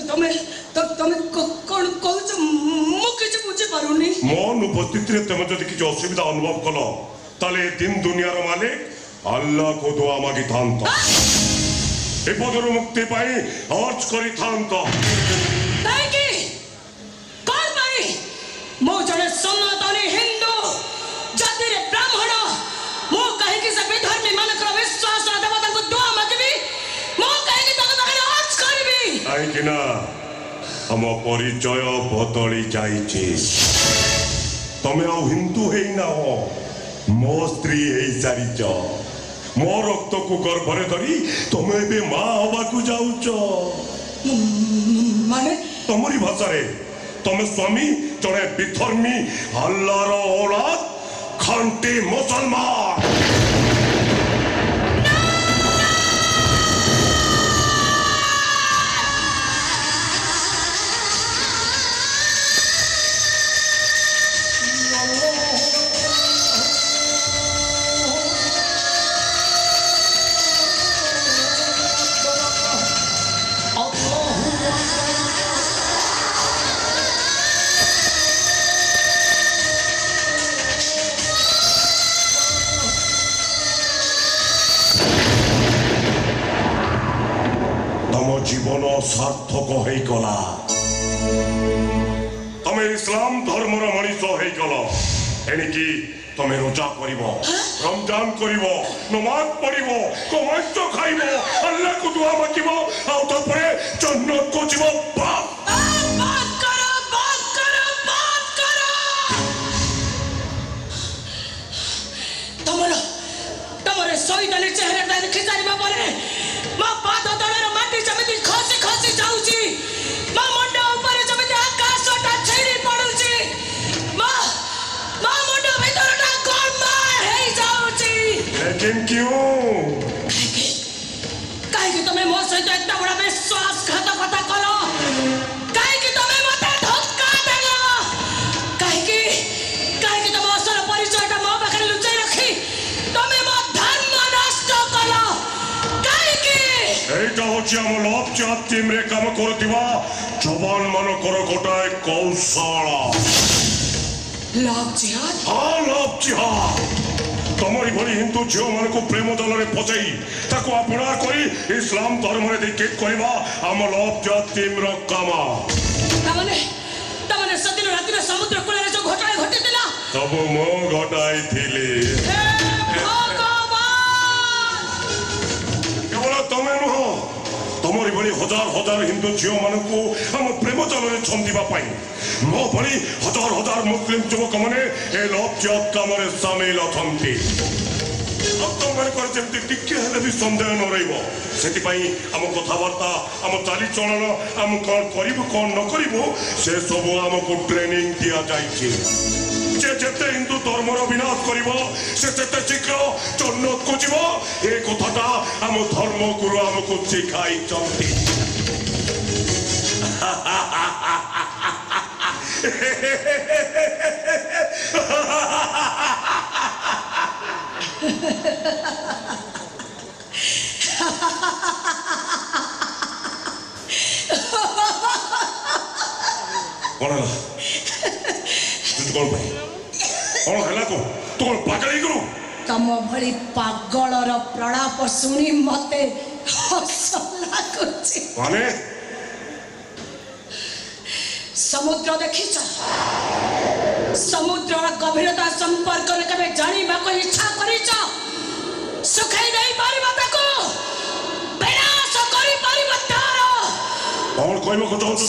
ତମେ ତମେ କଣ କହୁଛ ମୁଁ କିଛି ବୁଝିପାରୁନି। ମୋ ଅନୁପସ୍ଥିତିରେ ତମେ ଯଦି କିଛି ଅସୁବିଧା ଅନୁଭବ କଲ ତାହେଲେ ଦିନ ଦୁନିଆର ମାଲିକ ଆଲ୍ଲାହକୁ ଦୁଆ ମାଗିଥାନ୍ତ, ବିପଦରୁ ମୁକ୍ତି ପାଇଁ ଅର୍ଜ କରିଥାନ୍ତ। କାହିଁକି କଣ ପାଇଁ? ମୁଁ ଜଣେ ସନାତନୀ ହିନ୍ଦୁ ଜାତିରେ ବ୍ରାହ୍ମଣ, ମୁଁ କାହିଁକି ସେ ବିଧର୍ମୀ ମାନଙ୍କର ବିଶ୍ୱାସ ଦେବତାଙ୍କୁ ଦୁଆ ମାଗିବି? ମୁଁ କାହିଁକି ତାଙ୍କ ପାଖରେ ଅର୍ଜ କରିବି? କାହିଁକି ନା ଆମ ପରିଚୟ ବଦଳି ଯାଇଛି। ତମେ ଆଉ ହିନ୍ଦୁ ହେଇନାହ, ମୋ ସ୍ତ୍ରୀ ହେଇସାରିଛ। ମୋ ରକ୍ତକୁ ଗର୍ଭରେ ଧରି ତମେ ଏବେ ମା ହବାକୁ ଯାଉଛ। ମାନେ ତମରି ଭାଷାରେ ତମେ ସ୍ୱାମୀ ଜଣେ ବିଧର୍ମୀ ଆଲ୍ଲାହର ଔଲାଦ, ଖାଣ୍ଟି ମୁସଲମାନ। জীবন সার্থক হয়ে গলা, তুমি ইসলাম ধর্মর মনিষ হয়ে গল। এনিকি তুমি রোজা করিব, রমজান করিব, নমাজ পড়িব, কমাইছ খাইব, আল্লাহকে দুয়া মাগিব, আর তারপরে জান্নাত কো যাব। বাপ ତମର ଶହୀଦାନି ଚେହେରାଟା ଦେଖି ସାରିବା ପରେ ମୋ ପାଦ ତଳର ମାଟି ଯେମିତି ଖସି ଖସି ଯାଉଛି, ମୋ ମୁଣ୍ଡ ଉପରେ ଯେମିତି ଆକାଶଟା ଛିଡ଼ି ପଡୁଛି, ମୋ ମୁଣ୍ଡ ଭିତରଟା ଗୋଳମାଳ ହେଇଯାଉଛି। କାହିଁକି ତମେ ମୋ ସହିତ ଏତେ ବଡ଼ ବିଶ୍ୱାସଘାତକତା କଲ? କାହିଁକି ତମେ ମତେ ଧୋକା ଦେଲ? କାହିଁକି ତମ ଅସଲ ପରିଚୟଟା ମୋ ପାଖରେ ଲୁଚାଇ ରଖି ତମେ ମୋ ଧର୍ମ ନଷ୍ଟ କଲ? କାହିଁକି? এইটা হচ্ছে আমার লব জিহাদ টিমরে কাম করুথিবা জবান মানকর গোটায় কৌশল। লব জিহাদ? হ্যাঁ, লব জিহাদ। তোমারি ভଳି হিন্দু ঝিও মানকু প্রেম দলরে ফসাই তাকু আপনা করি ইসলাম ধর্মরে দীক্ষিত করিবা আম লব জিহাদ টিমর কাম। তাମାନେ ସେଦିନ ରାତିରେ ସମୁଦ୍ର କୂଳରେ ଯୋଉ ଘଟଣା ଘଟିଥିଲା ସବୁ ମୁଁ ଘଟାଇଥିଲି। କେବଳ ତମେ ନୁହଁ, ତମରି ଭଳି ହଜାର ହଜାର ହିନ୍ଦୁ ଝିଅ ମାନଙ୍କୁ ଆମ ପ୍ରେମ ଜାଲରେ ଛନ୍ଦିବା ପାଇଁ ମୋ ଭଳି ହଜାର ହଜାର ମୁସଲିମ ଯୁବକମାନେ ଏ ଲବ ଜିହାଦ କାମରେ ସାମିଲ ଅଛନ୍ତି। ତମମାନଙ୍କର ଯେମିତି ଟିକେ ହେଲେ ବି ସନ୍ଦେହ ନ ରହିବ, ସେଥିପାଇଁ ଆମ କଥାବାର୍ତ୍ତା, ଆମ ଚାଲିଚଳନ, ଆମେ କ'ଣ କରିବୁ କ'ଣ ନ କରିବୁ ସେସବୁ ଆମକୁ ଟ୍ରେନିଂ ଦିଆଯାଇଛି। যে যেতে হিন্দু ধর্মর বিনাশ করিব সে যেতে শীঘ্র জন্নতকু যাব, এ কথাটা আম ধর্মগুরু আমাকে শিখাইଛନ୍ତି। କଣ ହେଲା? କଣ ପାଇଁ କଣ ହେଲା? ତୁ କଣ ପାଗଳ ହେଇଗଲୁ? ତମ ଭଳି ପାଗଳର ପ୍ରଳାପ ଶୁଣି ମତେ ହସ ଲାଗୁଛି। ମାନେ ସମୁଦ୍ର ଦେଖିଛ? ସମୁଦ୍ରର ଗଭୀରତା ସମ୍ପର୍କରେ କେବେ ଜାଣିବାକୁ ଇଚ୍ଛା କରିଛ? ଶୁଖେଇ ଦେଇ ପାରିବ ତାକୁ, ବିନାଶ କରିପାରିବ ତାର। କଣ କହିବାକୁ ଚାହୁଁଛୁ?